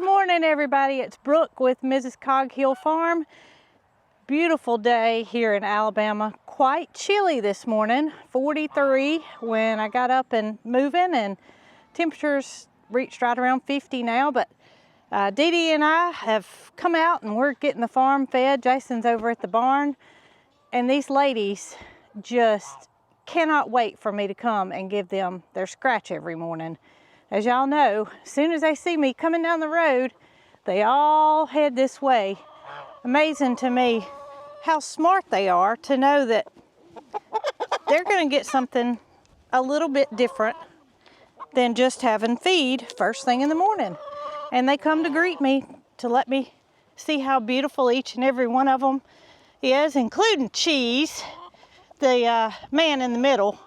Good morning, everybody. It's Brooke with Mrs. Cog Hill Farm. Beautiful day here in Alabama. Quite chilly this morning, 43 when I got up and moving, and temperatures reached right around 50 now. But Dee Dee and I have come out and we're getting the farm fed. Jason's over at the barn, and these ladies just cannot wait for me to come and give them their scratch every morning. As y'all know, as soon as they see me coming down the road, they all head this way. Amazing to me how smart they are to know that they're going to get something a little bit different than just having feed first thing in the morning. And they come to greet me to let me see how beautiful each and every one of them is, including Cheese, the man in the middle.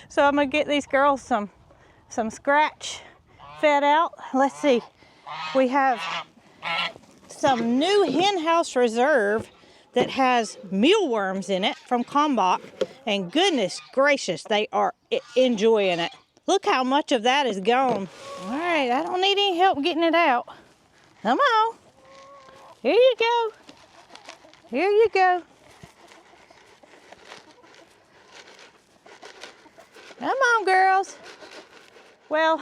So I'm going to get these girls some scratch fed out. Let's see, we have some new hen house reserve that has mealworms in it from Kalmbach, and goodness gracious, they are enjoying it. Look how much of that is gone. All right, I don't need any help getting it out. Come on, here you go, here you go. Come on, girls. Well,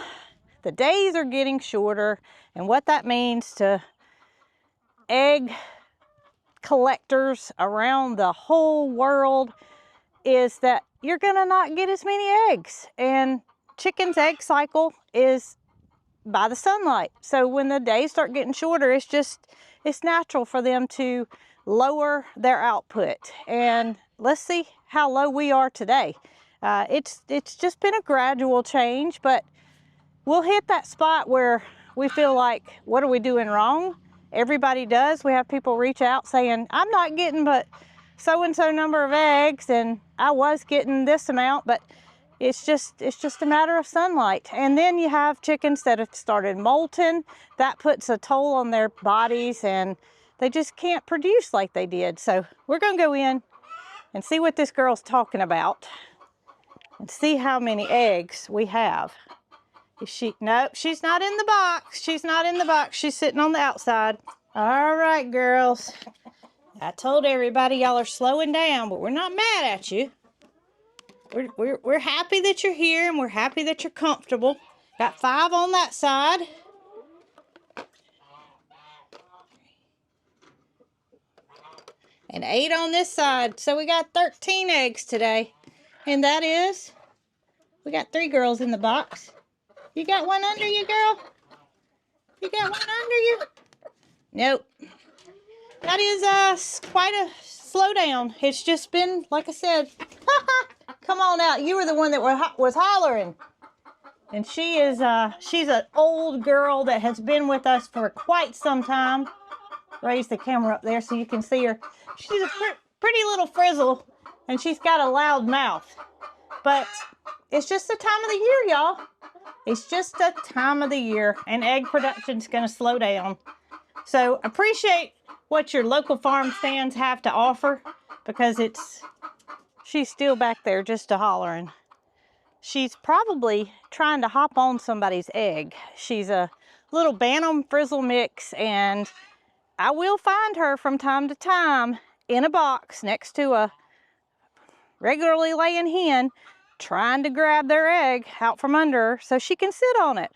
the days are getting shorter, and what that means to egg collectors around the whole world is that you're gonna not get as many eggs. And chicken's egg cycle is by the sunlight. So when the days start getting shorter, it's natural for them to lower their output. And let's see how low we are today. It's just been a gradual change, but we'll hit that spot where we feel like, what are we doing wrong? Everybody does. We have people reach out saying, I'm not getting but so-and-so number of eggs, and I was getting this amount, but it's just a matter of sunlight. And then you have chickens that have started molting. That puts a toll on their bodies, and they just can't produce like they did. So we're gonna go in and see what this girl's talking about and see how many eggs we have. Nope, she's not in the box. She's not in the box. She's sitting on the outside. All right, girls. I told everybody y'all are slowing down, but we're not mad at you. We're happy that you're here, and we're happy that you're comfortable. Got 5 on that side. And 8 on this side. So we got 13 eggs today. And that is, we got 3 girls in the box. You got one under you, girl? You got one under you? Nope. That is quite a slowdown. It's just been, like I said, come on out. You were the one that was hollering. And she is, she's an old girl that has been with us for quite some time. Raise the camera up there so you can see her. She's a pretty little frizzle, and she's got a loud mouth. But it's just the time of the year, y'all. It's just the time of the year, and egg production's gonna slow down. So appreciate what your local farm stands have to offer, because she's still back there just a hollering. She's probably trying to hop on somebody's egg. She's a little Bantam Frizzle mix, and I will find her from time to time in a box next to a regularly laying hen, trying to grab their egg out from under her so she can sit on it.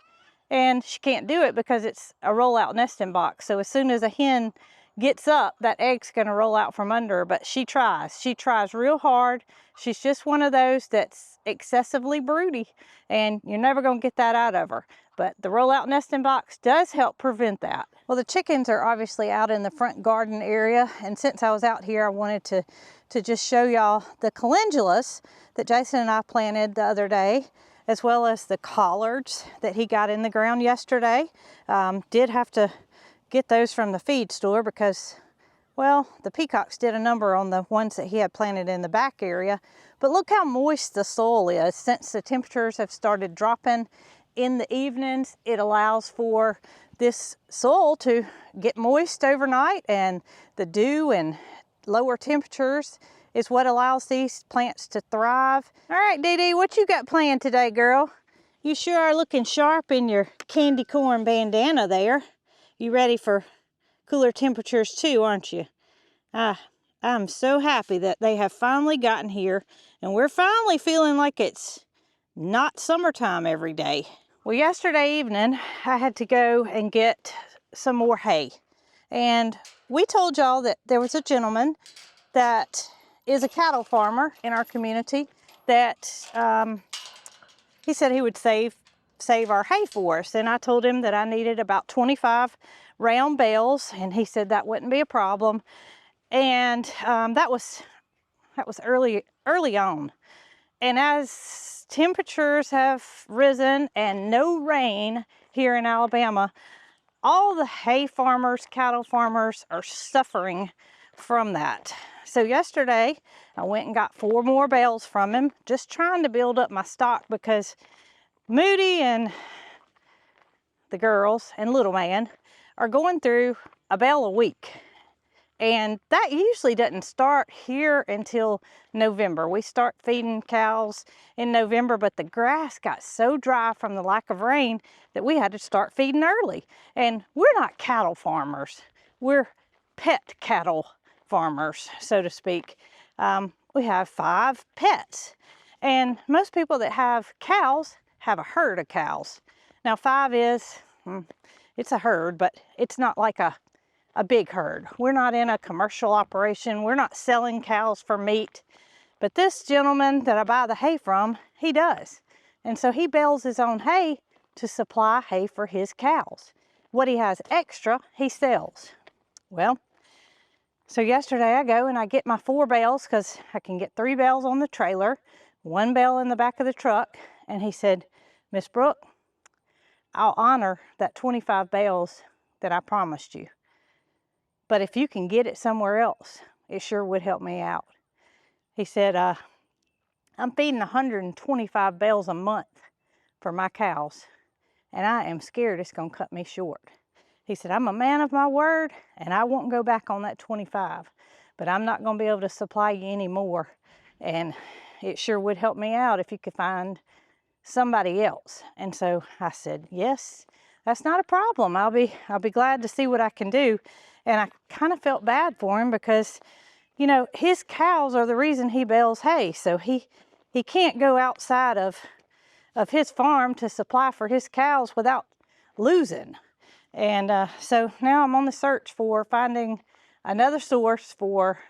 And she can't do it because it's a rollout nesting box. So as soon as a hen gets up, that egg's gonna roll out from under her. But she tries real hard. She's just one of those that's excessively broody, and you're never gonna get that out of her. But the rollout nesting box does help prevent that. Well, the chickens are obviously out in the front garden area, and since I was out here, I wanted to just show y'all the calendulas that Jason and I planted the other day, as well as the collards that he got in the ground yesterday. Did have to get those from the feed store because, well, the peacocks did a number on the ones that he had planted in the back area. But look how moist the soil is. Since the temperatures have started dropping in the evenings, it allows for this soil to get moist overnight, and the dew and lower temperatures is what allows these plants to thrive. All right, Dee Dee, what you got planned today, girl? You sure are looking sharp in your candy corn bandana there. You ready for cooler temperatures too, aren't you? I'm so happy that they have finally gotten here, and we're finally feeling like it's not summertime every day. Well, yesterday evening, I had to go and get some more hay. And we told y'all that there was a gentleman that is a cattle farmer in our community that he said he would save our hay for us. And I told him that I needed about 25 round bales, and he said that wouldn't be a problem. And that was early on. And as temperatures have risen and no rain here in Alabama, all the hay farmers, cattle farmers are suffering from that. So yesterday, I went and got 4 more bales from him, just trying to build up my stock because Moody and the girls and little man are going through a bale a week. And that usually doesn't start here until November. We start feeding cows in November, but the grass got so dry from the lack of rain that we had to start feeding early. And we're not cattle farmers. We're pet cattle farmers, so to speak. We have 5 pets. And most people that have cows have a herd of cows. Now 5 is, it's a herd, but it's not like a big herd. We're not in a commercial operation. We're not selling cows for meat. But this gentleman that I buy the hay from, he does. And so he bales his own hay to supply hay for his cows. What he has extra, he sells. Well, so yesterday I go and I get my 4 bales because I can get 3 bales on the trailer, 1 bale in the back of the truck. And he said, Miss Brooke, I'll honor that 25 bales that I promised you. But if you can get it somewhere else, it sure would help me out. He said, I'm feeding 125 bales a month for my cows, and I am scared it's going to cut me short. He said, I'm a man of my word, and I won't go back on that 25, but I'm not going to be able to supply you any more, and it sure would help me out if you could find somebody else. And so I said, yes, that's not a problem. I'll be glad to see what I can do. And I kind of felt bad for him because, you know, his cows are the reason he bales hay. So he can't go outside of his farm to supply for his cows without losing. And so now I'm on the search for finding another source for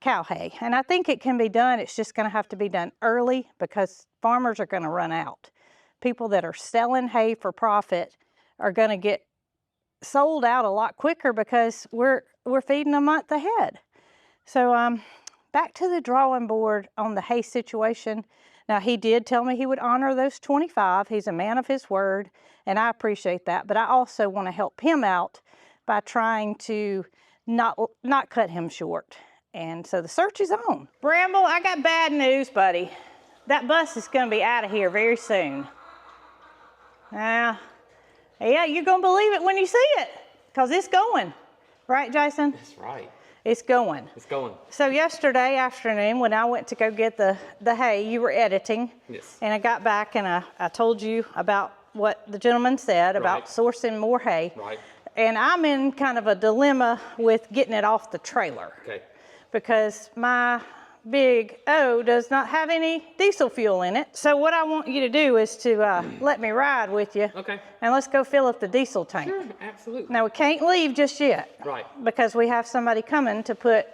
cow hay. And I think it can be done. It's just going to have to be done early because farmers are going to run out. People that are selling hay for profit are going to get sold out a lot quicker because we're feeding a month ahead. So back to the drawing board on the hay situation. Now he did tell me he would honor those 25. He's a man of his word, and I appreciate that. But I also want to help him out by trying to not cut him short. And so the search is on. Bramble, I got bad news, buddy. That bus is going to be out of here very soon. Yeah, you're going to believe it when you see it, because it's going. Right, Jason? That's right. It's going. It's going. So yesterday afternoon when I went to go get the hay, you were editing. Yes. And I got back and I told you about what the gentleman said about sourcing more hay. Right. And I'm in kind of a dilemma with getting it off the trailer. Okay. Because my Big O does not have any diesel fuel in it. So what I want you to do is to let me ride with you. Okay. And let's go fill up the diesel tank. Sure, absolutely. Now we can't leave just yet. Right. Because we have somebody coming to put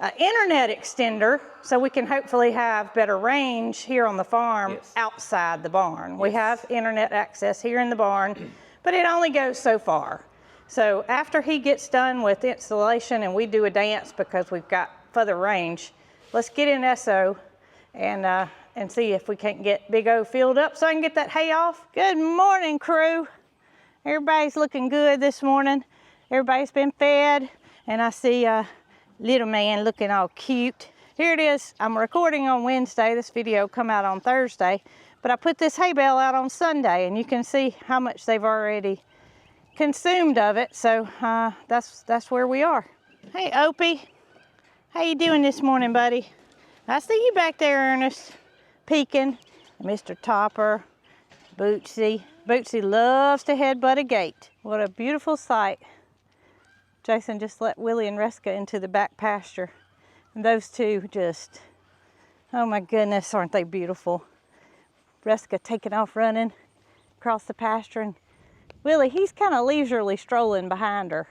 an internet extender so we can hopefully have better range here on the farm outside the barn. We have internet access here in the barn, but it only goes so far. So after he gets done with installation and we do a dance because we've got further range, let's get in SO and see if we can't get Big O filled up so I can get that hay off. Good morning, crew. Everybody's looking good this morning. Everybody's been fed, and I see little man looking all cute. Here it is. I'm recording on Wednesday. This video come out on Thursday, but I put this hay bale out on Sunday, and you can see how much they've already consumed of it. So that's where we are. Hey, Opie. How you doing this morning, buddy? I see you back there, Ernest, peeking. Mr. Topper Bootsy. Bootsy loves to headbutt a gate. What a beautiful sight. Jason just let Willie and Reska into the back pasture. And those two just, oh my goodness, aren't they beautiful? Reska taking off running across the pasture, and Willie, he's kind of leisurely strolling behind her.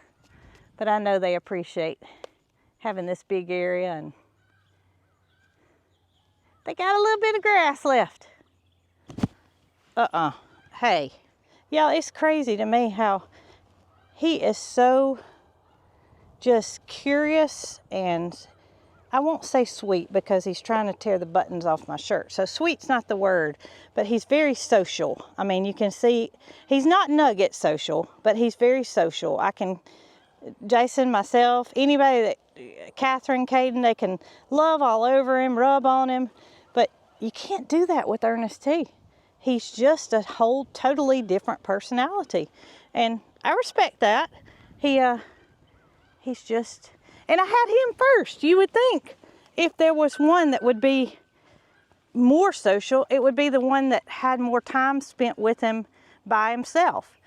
But I know they appreciate having this big area, and they got a little bit of grass left. Hey, y'all, it's crazy to me how he is so just curious, and I won't say sweet because he's trying to tear the buttons off my shirt. So sweet's not the word, but he's very social. I mean, you can see he's not nugget social, but he's very social. Jason, myself, anybody that, Catherine, Caden, they can love all over him, rub on him, but you can't do that with Ernest T. He's just a whole totally different personality, and I respect that. He's just, and I had him first. You would think if there was one that would be more social, it would be the one that had more time spent with him by himself.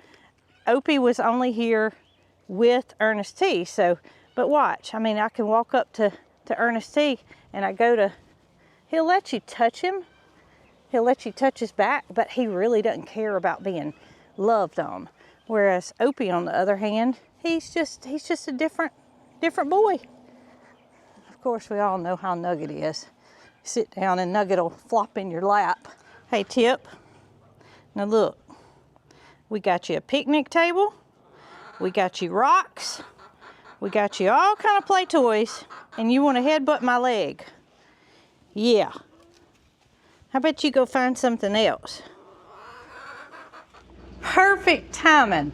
Opie was only here with Ernest T. So, but watch, I mean, I can walk up to Ernest T. and he'll let you touch him. He'll let you touch his back, but he really doesn't care about being loved on. Whereas Opie, on the other hand, he's just a different boy. Of course, we all know how Nugget is. Sit down and Nugget will flop in your lap. Hey, Tip, now look, we got you a picnic table, we got you rocks, we got you all kind of play toys, and you want to headbutt my leg. Yeah. How about you go find something else? Perfect timing.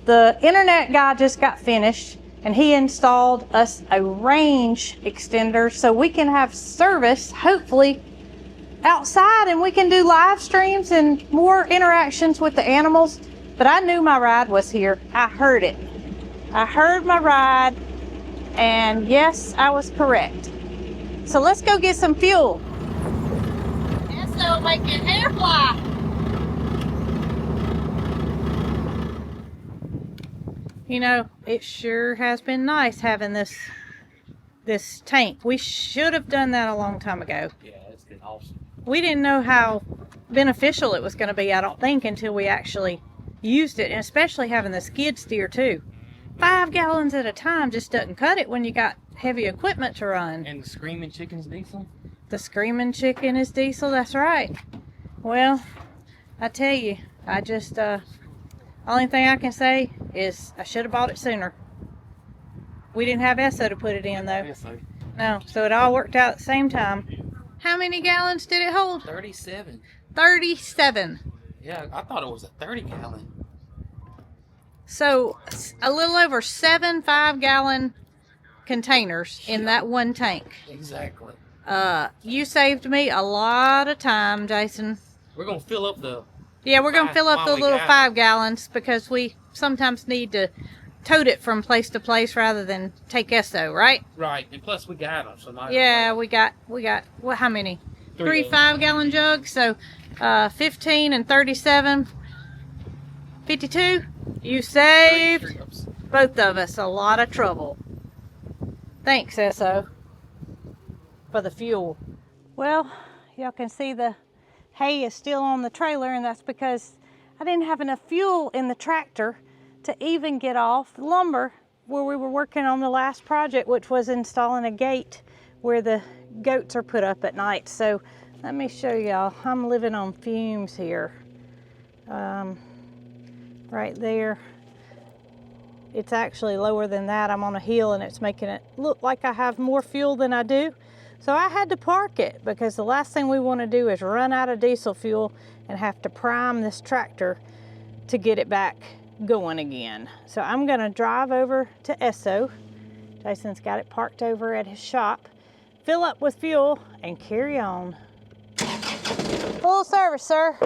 The internet guy just got finished, and he installed us a range extender so we can have service, hopefully, outside, and we can do live streams and more interactions with the animals. But I knew my ride was here. I heard it. I heard my ride, and yes, I was correct. So let's go get some fuel. So making hair fly. You know, it sure has been nice having this tank. We should have done that a long time ago. Yeah, it's been awesome. We didn't know how beneficial it was going to be, I don't think, until we actually used it, and especially having the skid steer too. 5 gallons at a time just doesn't cut it when you got heavy equipment to run. And the Screaming Chicken's diesel? The Screaming Chicken is diesel, that's right. Well, I tell you, I just, only thing I can say is I should have bought it sooner. We didn't have Esso to put it in, though. No, so it all worked out at the same time. How many gallons did it hold? 37. 37. Yeah, I thought it was a 30-gallon. So, a little over 7 5-gallon containers in that one tank. Exactly. You saved me a lot of time, Jason. We're going to fill up the... Yeah, we're going to fill up the little 5 gallons because we sometimes need to tote it from place to place rather than take Esso, right? Right, and plus we got them. So yeah, we got, what, how many? 3 5-gallon jugs, so 15 and 37, 52. You saved both of us a lot of trouble. Thanks, Esso, for the fuel. Well, y'all can see the hay is still on the trailer, and that's because I didn't have enough fuel in the tractor to even get off the lumber where we were working on the last project, which was installing a gate where the goats are put up at night. So let me show y'all. I'm living on fumes here. Right there. It's actually lower than that. I'm on a hill and it's making it look like I have more fuel than I do. So I had to park it because the last thing we want to do is run out of diesel fuel and have to prime this tractor to get it back going again. So I'm gonna drive over to Esso. Jason's got it parked over at his shop. Fill up with fuel and carry on. Full service, sir.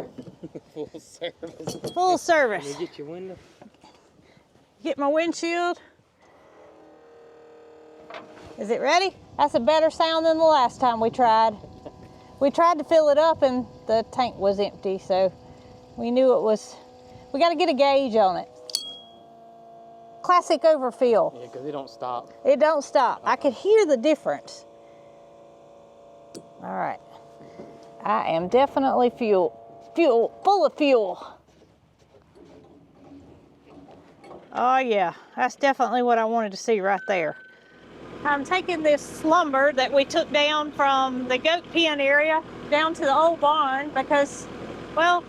Full service. Full service. Can you get your window? Get my windshield. Is it ready? That's a better sound than the last time we tried. We tried to fill it up and the tank was empty, so We knew it was, we got to get a gauge on it. Classic overfill. Yeah, because it don't stop. It don't stop. I could hear the difference. All right. I am definitely full of fuel. Oh yeah, that's definitely what I wanted to see right there. I'm taking this lumber that we took down from the goat pen area down to the old barn because, well,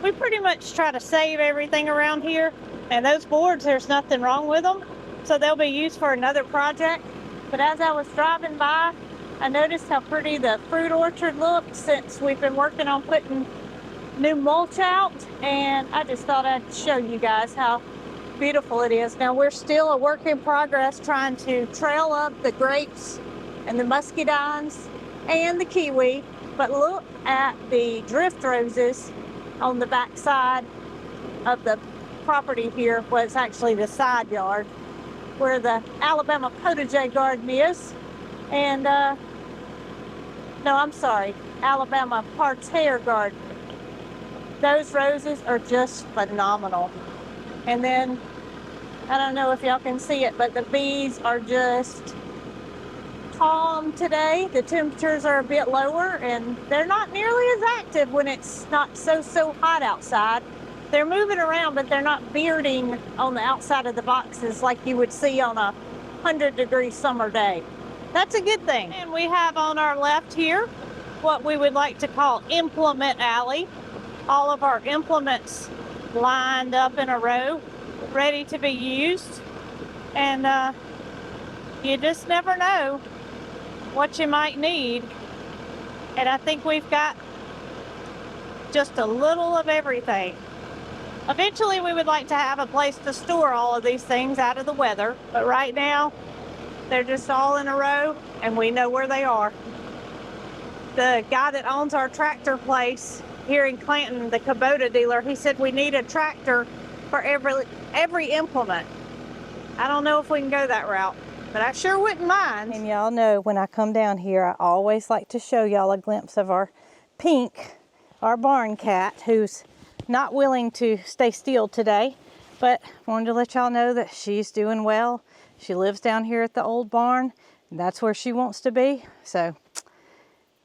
we pretty much try to save everything around here, and those boards, there's nothing wrong with them, so they'll be used for another project. But as I was driving by, I noticed how pretty the fruit orchard looked since we've been working on putting new mulch out, and I just thought I'd show you guys how beautiful it is. Now we're still a work in progress trying to trail up the grapes and the muscadines and the kiwi, but look at the drift roses on the back side of the property here. Well, it's actually the side yard where the Alabama potager garden is, and no, I'm sorry, Alabama parterre garden. Those roses are just phenomenal. And then, I don't know if y'all can see it, but the bees are just calm today. The temperatures are a bit lower and they're not nearly as active when it's not so hot outside. They're moving around, but they're not bearding on the outside of the boxes like you would see on a 100-degree summer day. That's a good thing. And we have on our left here what we would like to call implement alley. All of our implements lined up in a row, ready to be used. And you just never know what you might need. And I think we've got just a little of everything. Eventually we would like to have a place to store all of these things out of the weather, but right now they're just all in a row and we know where they are. The guy that owns our tractor place here in Clanton, the Kubota dealer, he said we need a tractor for every implement. I don't know if we can go that route, but I sure wouldn't mind. And y'all know when I come down here, I always like to show y'all a glimpse of our Pink, our barn cat, who's not willing to stay still today, but wanted to let y'all know that she's doing well. She lives down here at the old barn, and that's where she wants to be, so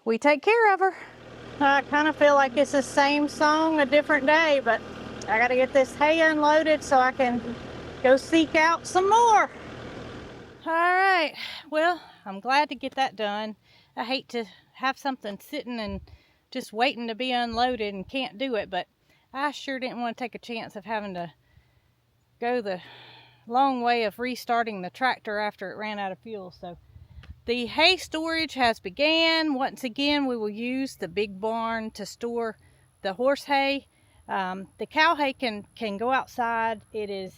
we take care of her. I kind of feel like it's the same song, a different day, but I gotta get this hay unloaded so I can go seek out some more. All right, well, I'm glad to get that done. I hate to have something sitting and just waiting to be unloaded and can't do it, but I sure didn't want to take a chance of having to go the long way of restarting the tractor after it ran out of fuel. So the hay storage has began. Once again, we will use the big barn to store the horse hay. The cow hay can go outside. It is,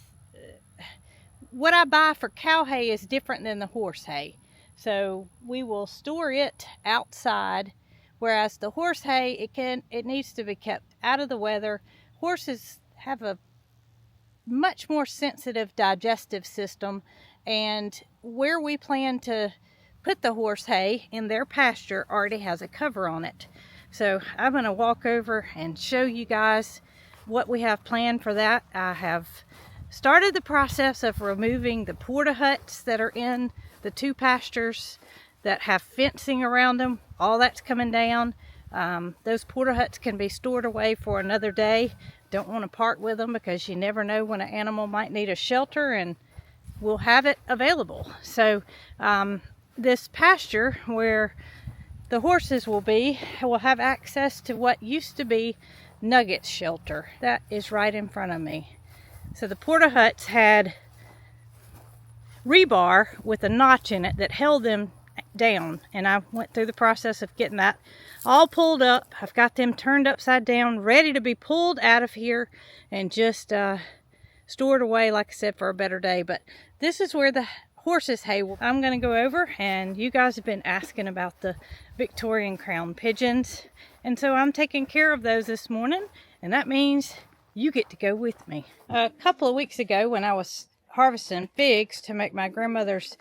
what I buy for cow hay is different than the horse hay. So we will store it outside, whereas the horse hay, it needs to be kept out of the weather. Horses have a much more sensitive digestive system, and where we plan to put the horse hay in their pasture already has a cover on it. So I'm going to walk over and show you guys what we have planned for that. I have started the process of removing the porta huts that are in the two pastures that have fencing around them. All that's coming down. Those porta huts can be stored away for another day. Don't want to part with them because you never know when an animal might need a shelter, and we'll have it available. So this pasture where the horses will have access to what used to be Nugget's shelter. That is right in front of me. So the porta huts had rebar with a notch in it that held them down, and I went through the process of getting that all pulled up. I've got them turned upside down, ready to be pulled out of here and just stored away, like I said, for a better day. But this is where the horses hay. I'm going to go over, and you guys have been asking about the Victorian crown pigeons, and so I'm taking care of those this morning, and that means you get to go with me. A couple of weeks ago, when I was harvesting figs to make my grandmother's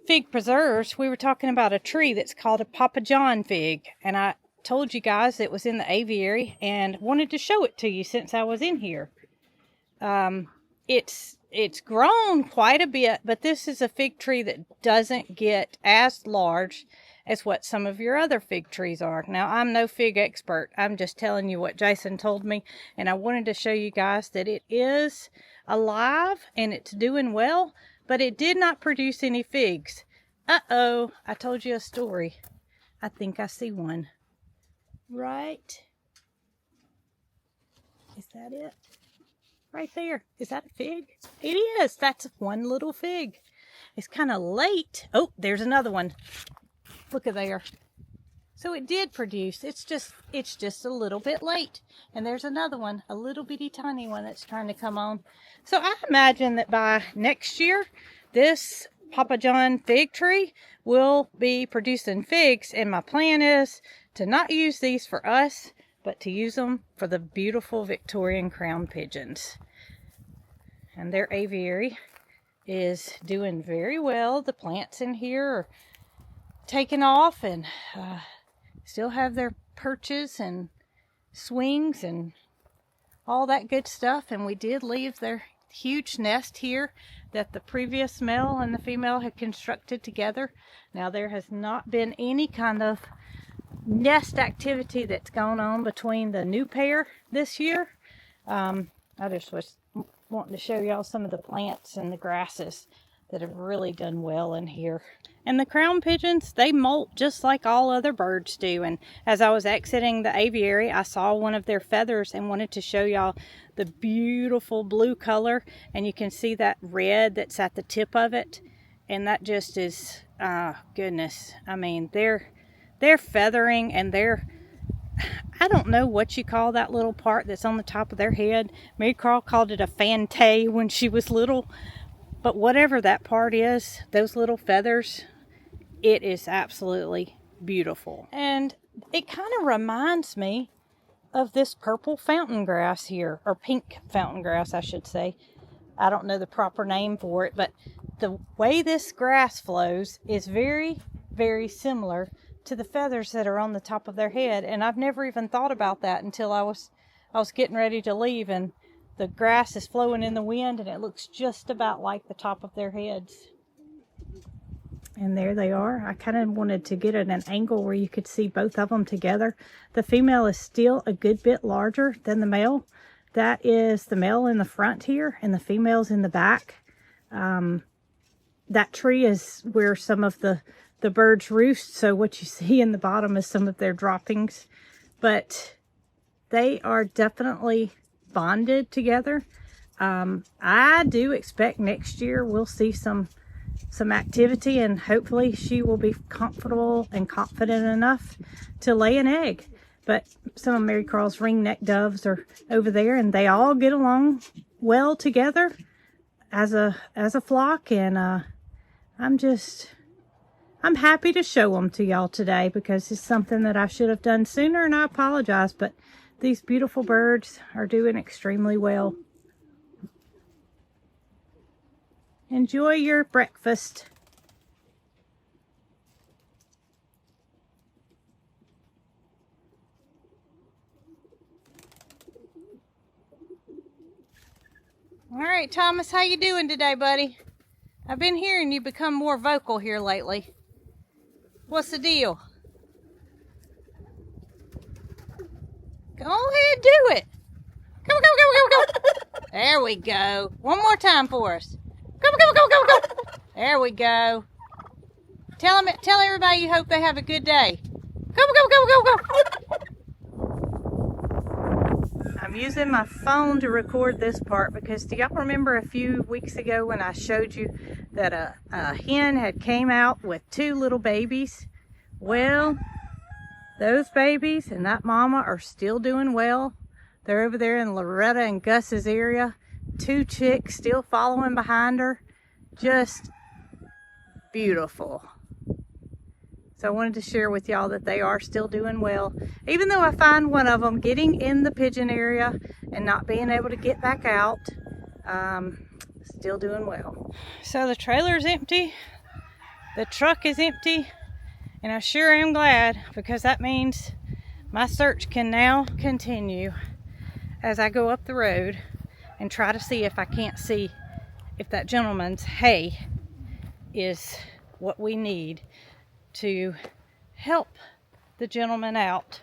fig preserves, we were talking about a tree that's called a Papa John fig, and I told you guys it was in the aviary and wanted to show it to you since I was in here. It's grown quite a bit, but this is a fig tree that doesn't get as large as what some of your other fig trees are. Now, I'm no fig expert. I'm just telling you what Jason told me, and I wanted to show you guys that it is alive and it's doing well, but it did not produce any figs. Uh-oh, I told you a story. I think I see one. Right? Is that it? Right there. Is that a fig? It is. That's one little fig. It's kind of late. Oh, there's another one. Look at there. So it did produce. It's just a little bit late. And there's another one, a little bitty tiny one that's trying to come on. So I imagine that by next year, this Papa John fig tree will be producing figs. And my plan is to not use these for us, but to use them for the beautiful Victorian crown pigeons. And their aviary is doing very well. The plants in here are taking off and still have their perches and swings and all that good stuff. And we did leave their huge nest here that the previous male and the female had constructed together. Now, there has not been any kind of nest activity that's gone on between the new pair this year. I just was wanting to show y'all some of the plants and the grasses that have really done well in here. And the crown pigeons, they molt just like all other birds do. And as I was exiting the aviary, I saw one of their feathers and wanted to show y'all the beautiful blue color. And you can see that red that's at the tip of it. And that just is, goodness. I mean, they're feathering and I don't know what you call that little part that's on the top of their head. Mary Carl called it a fantay when she was little. But whatever that part is, those little feathers, it is absolutely beautiful. And it kind of reminds me of this purple fountain grass here, or pink fountain grass, I should say. I don't know the proper name for it, but the way this grass flows is very, very similar to the feathers that are on the top of their head. And I've never even thought about that until I was getting ready to leave, and the grass is flowing in the wind and it looks just about like the top of their heads. And there they are. I kind of wanted to get at an angle where you could see both of them together. The female is still a good bit larger than the male. That is the male in the front here and the female's in the back. That tree is where some of the birds roost. So what you see in the bottom is some of their droppings. But they are definitely bonded together. I do expect next year we'll see some activity, and hopefully she will be comfortable and confident enough to lay an egg. But some of Mary Carl's ringneck doves are over there, and they all get along well together as a flock. And I'm happy to show them to y'all today because it's something that I should have done sooner, and I apologize, but these beautiful birds are doing extremely well. Enjoy your breakfast. All right, Thomas, how you doing today, buddy? I've been hearing you become more vocal here lately. What's the deal? Go ahead, do it. Go, go, go, go, go. There we go. One more time for us. Go, go, go, go, go. There we go. Tell everybody you hope they have a good day. Go, go, go, go, go. I'm using my phone to record this part because do y'all remember a few weeks ago when I showed you that a hen had came out with 2 little babies? Well, those babies and that mama are still doing well. They're over there in Loretta and Gus's area. 2 chicks still following behind her. Just beautiful. So I wanted to share with y'all that they are still doing well. Even though I find one of them getting in the pigeon area and not being able to get back out, still doing well. So the trailer's empty. The truck is empty. And I sure am glad, because that means My search can now continue as I go up the road and try to see if I can't see if that gentleman's hay is what we need to help the gentleman out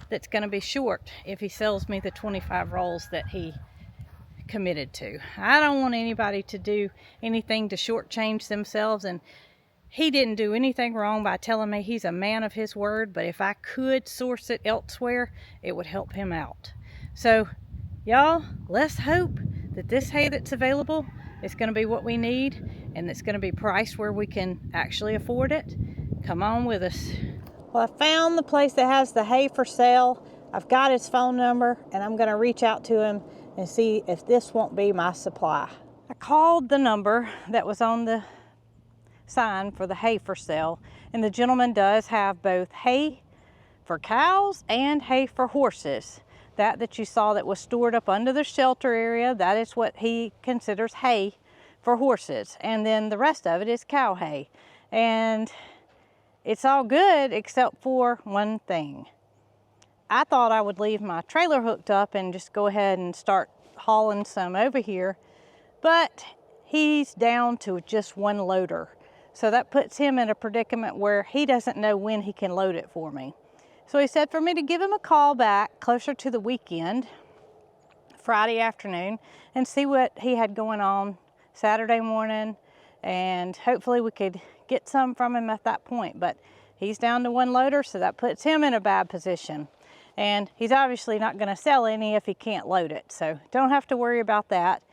that's going to be short if he sells me the 25 rolls that he committed to. I don't want anybody to do anything to shortchange themselves, and he didn't do anything wrong by telling me he's a man of his word, but if I could source it elsewhere, it would help him out. So y'all, let's hope that this hay that's available is going to be what we need, and it's going to be priced where we can actually afford it. Come on with us. Well, I found the place that has the hay for sale. I've got his phone number, and I'm going to reach out to him and see if this won't be my supply. I called the number that was on the sign for the hay for sale, and the gentleman does have both hay for cows and hay for horses. That you saw that was stored up under the shelter area, that is what he considers hay for horses, and then the rest of it is cow hay. And it's all good except for one thing. I thought I would leave my trailer hooked up and just go ahead and start hauling some over here, but he's down to just one loader. So that puts him in a predicament where he doesn't know when he can load it for me. So he said for me to give him a call back closer to the weekend, Friday afternoon, and see what he had going on Saturday morning, and hopefully we could get some from him at that point. But he's down to one loader, so that puts him in a bad position. And he's obviously not going to sell any if he can't load it, so don't have to worry about that.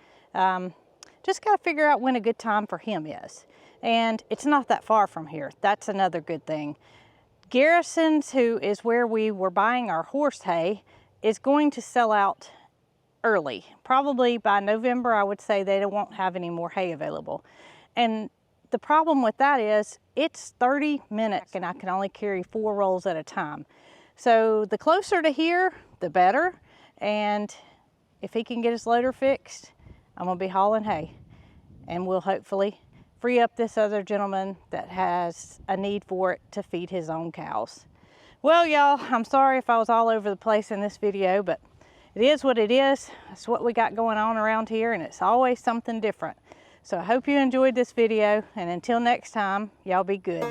Just got to figure out when a good time for him is. And it's not that far from here. That's another good thing. Garrison's, who is where we were buying our horse hay, is going to sell out early. Probably by November, I would say they won't have any more hay available. And the problem with that is it's 30 minutes and I can only carry 4 rolls at a time. So the closer to here, the better. And if he can get his loader fixed, I'm gonna be hauling hay. And we'll hopefully free up this other gentleman that has a need for it to feed his own cows. Well, y'all, I'm sorry if I was all over the place in this video, but it is what it is. It's what we got going on around here, and it's always something different. So I hope you enjoyed this video, and until next time, y'all be good.